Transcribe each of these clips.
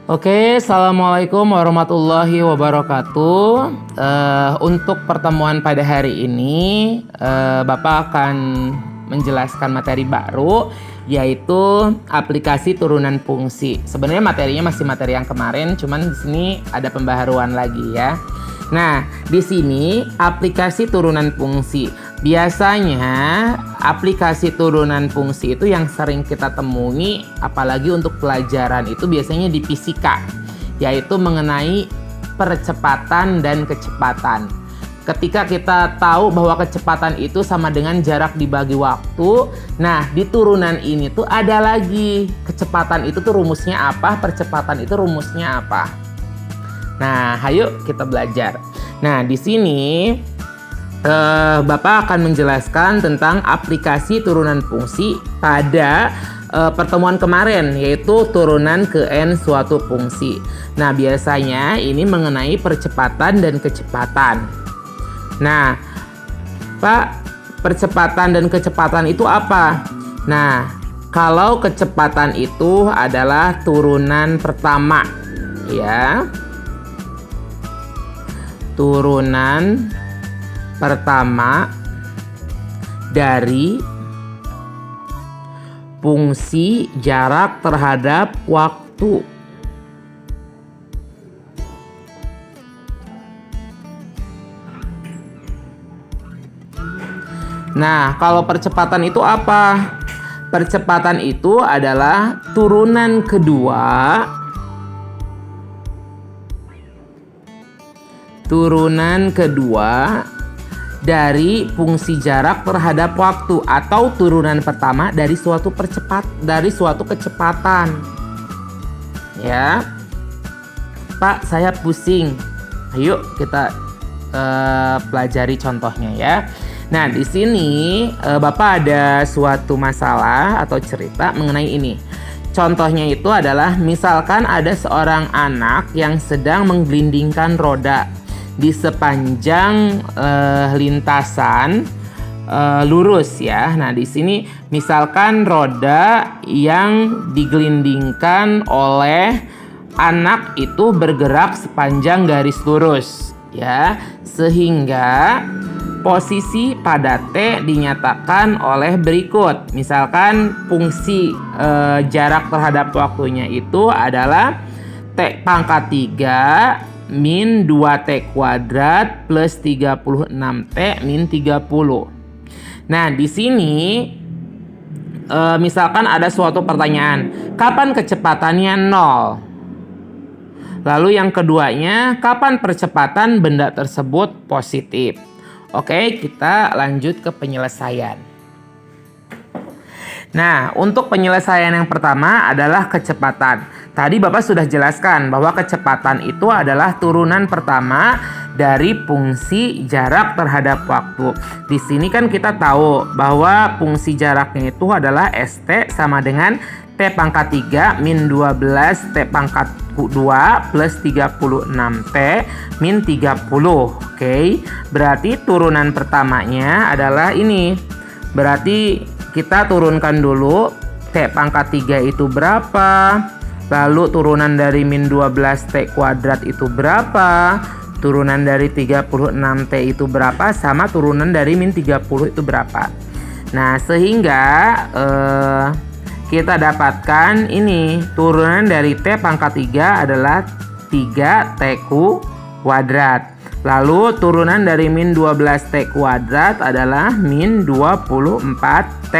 Oke, assalamualaikum warahmatullahi wabarakatuh. Untuk pertemuan pada hari ini, Bapak akan menjelaskan materi baru, yaitu aplikasi turunan fungsi. Sebenarnya materinya masih materi yang kemarin, cuman di sini ada pembaharuan lagi ya. Nah, di sini aplikasi turunan fungsi. Biasanya aplikasi turunan fungsi itu yang sering kita temui, apalagi untuk pelajaran itu biasanya di fisika, yaitu mengenai percepatan dan kecepatan. Ketika kita tahu bahwa kecepatan itu sama dengan jarak dibagi waktu, nah di turunan ini tuh ada lagi kecepatan itu tuh rumusnya apa, percepatan itu rumusnya apa. Nah, ayo kita belajar. Nah, di sini Bapak akan menjelaskan tentang aplikasi turunan fungsi pada pertemuan kemarin, yaitu turunan ke N suatu fungsi. Nah, biasanya ini mengenai percepatan dan kecepatan. Nah, Pak, percepatan dan kecepatan itu apa? Nah, kalau kecepatan itu adalah turunan pertama, ya. Turunan pertama dari fungsi jarak terhadap waktu. Nah, kalau percepatan itu apa? Percepatan itu adalah turunan kedua dari fungsi jarak terhadap waktu, atau turunan pertama dari suatu kecepatan. Ya. Pak, saya pusing. Ayo kita pelajari contohnya ya. Nah, di sini Bapak ada suatu masalah atau cerita mengenai ini. Contohnya itu adalah misalkan ada seorang anak yang sedang menggelindingkan roda di sepanjang lintasan lurus ya. Nah, di sini misalkan roda yang digelindingkan oleh anak itu bergerak sepanjang garis lurus ya, sehingga posisi pada T dinyatakan oleh berikut. Misalkan fungsi jarak terhadap waktunya itu adalah T pangkat 3 min 2T kuadrat plus 36T min 30. Nah, di sini misalkan ada suatu pertanyaan, kapan kecepatannya 0? Lalu yang keduanya, kapan percepatan benda tersebut positif? Oke, kita lanjut ke penyelesaian. Nah, untuk penyelesaian yang pertama adalah kecepatan. Tadi Bapak sudah jelaskan bahwa kecepatan itu adalah turunan pertama dari fungsi jarak terhadap waktu. Di sini kan kita tahu bahwa fungsi jaraknya itu adalah ST sama dengan T pangkat 3 min 12 T pangkat 2 plus 36T min 30. Oke, berarti turunan pertamanya adalah ini. Berarti kita turunkan dulu T pangkat 3 itu berapa, lalu turunan dari min 12T kuadrat itu berapa, turunan dari 36T itu berapa, sama turunan dari min 30 itu berapa. Nah, sehingga kita dapatkan ini, turunan dari T pangkat 3 adalah 3T kuadrat. Lalu turunan dari min 12T kuadrat adalah min 24T.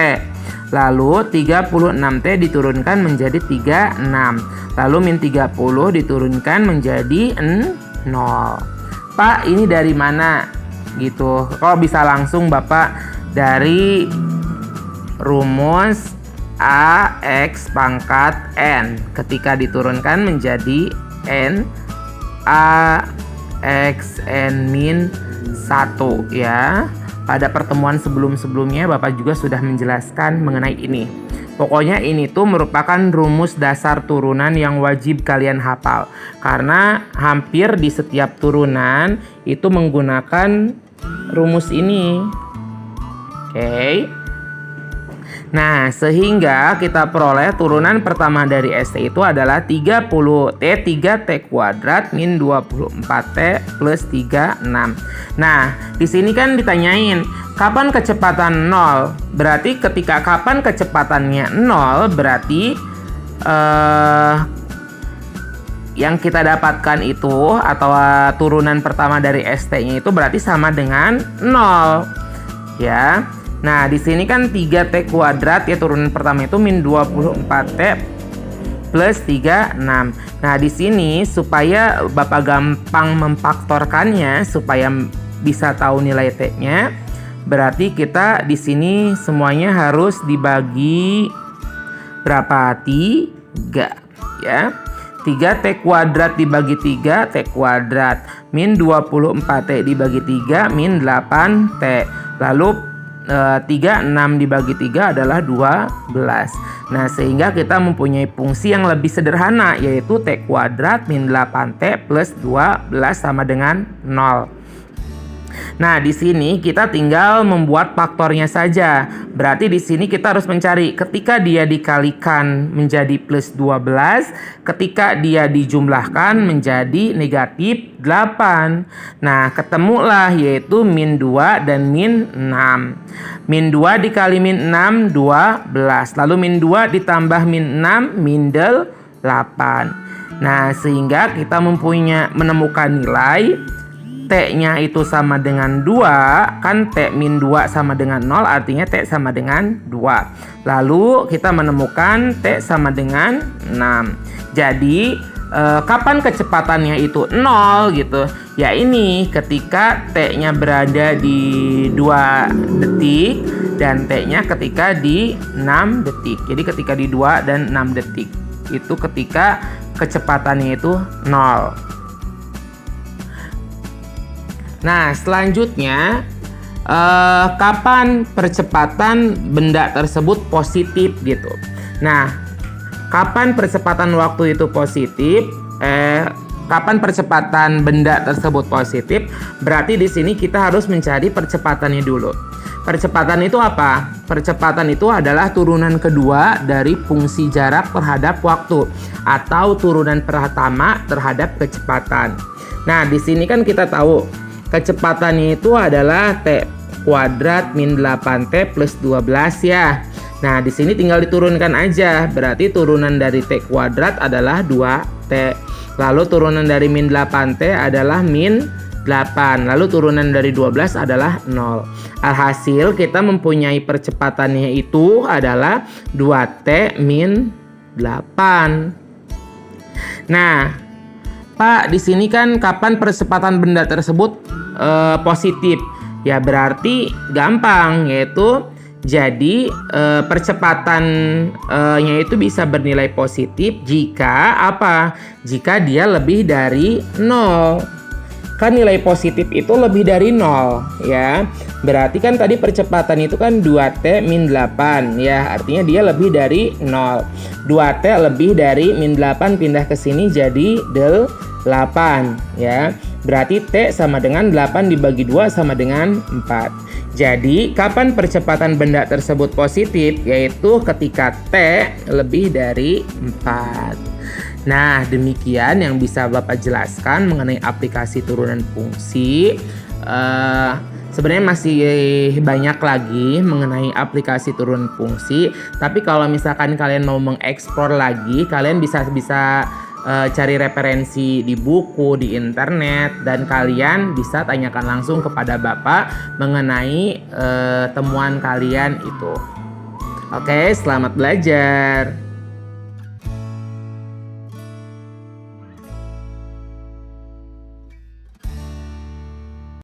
Lalu 36T diturunkan menjadi 36. Lalu min 30 diturunkan menjadi 0. Pak, ini dari mana? Gitu. Kalau bisa langsung Bapak dari rumus AX pangkat N. Ketika diturunkan menjadi N AX N min 1 ya. Pada pertemuan sebelum-sebelumnya Bapak juga sudah menjelaskan mengenai ini. Pokoknya ini tuh merupakan rumus dasar turunan yang wajib kalian hafal. Karena hampir di setiap turunan itu menggunakan rumus ini. Oke. Nah, sehingga kita peroleh turunan pertama dari ST itu adalah 30T 3T kuadrat min 24T plus 36. Nah, di sini kan ditanyain kapan kecepatan 0. Berarti ketika kapan kecepatannya 0 berarti yang kita dapatkan itu atau turunan pertama dari ST-nya itu berarti sama dengan 0. Ya. Nah, di sini kan 3T kuadrat ya turunan pertama itu min 24T plus 36. Nah, di sini supaya Bapak gampang memfaktorkannya supaya bisa tahu nilai T-nya, berarti kita di sini semuanya harus dibagi berapa? 3 ya. 3T kuadrat dibagi 3T kuadrat min 24T dibagi 3 min 8T. Lalu 36 dibagi 3 adalah 12. Nah, sehingga kita mempunyai fungsi yang lebih sederhana yaitu T kuadrat min 8T plus 12 sama dengan 0. Nah, di sini kita tinggal membuat faktornya saja. Berarti di sini kita harus mencari ketika dia dikalikan menjadi plus 12, ketika dia dijumlahkan menjadi negatif 8. Nah, ketemulah yaitu min 2 dan min 6. Min 2 dikali min 6, 12. Lalu min 2 ditambah min 6, min 8. Nah, sehingga kita menemukan nilai T-nya itu sama dengan 2, kan T min 2 sama dengan 0, artinya T sama dengan 2. Lalu kita menemukan T sama dengan 6. Jadi kapan kecepatannya itu 0 gitu? Ya ini ketika T-nya berada di 2 detik dan T-nya ketika di 6 detik. Jadi ketika di 2 dan 6 detik itu ketika kecepatannya itu 0. Nah, selanjutnya kapan percepatan benda tersebut positif gitu. Nah, kapan percepatan waktu itu positif? Kapan percepatan benda tersebut positif? Berarti di sini kita harus mencari percepatannya dulu. Percepatan itu apa? Percepatan itu adalah turunan kedua dari fungsi jarak terhadap waktu atau turunan pertama terhadap kecepatan. Nah, di sini kan kita tahu kecepatannya itu adalah T kuadrat min 8T plus 12 ya. Nah, di sini tinggal diturunkan aja. Berarti turunan dari T kuadrat adalah 2T. Lalu turunan dari min 8T adalah min 8. Lalu turunan dari 12 adalah 0. Alhasil kita mempunyai percepatannya itu adalah 2T min 8. Nah, Pak, di sini kan kapan percepatan benda tersebut positif? Ya berarti gampang, yaitu jadi percepatannya itu bisa bernilai positif jika apa? Jika dia lebih dari 0. Kan nilai positif itu lebih dari 0 ya. Berarti kan tadi percepatan itu kan 2T min 8 ya. Artinya dia lebih dari 0. 2T lebih dari min 8 pindah ke sini jadi 8 ya. Berarti T sama dengan 8 dibagi 2 sama dengan 4. Jadi kapan percepatan benda tersebut positif? Yaitu ketika T lebih dari 4. Nah, demikian yang bisa Bapak jelaskan mengenai aplikasi turunan fungsi. Sebenarnya masih banyak lagi mengenai aplikasi turunan fungsi. Tapi kalau misalkan kalian mau mengeksplor lagi, kalian bisa cari referensi di buku, di internet, dan kalian bisa tanyakan langsung kepada Bapak mengenai temuan kalian itu. Oke, selamat belajar.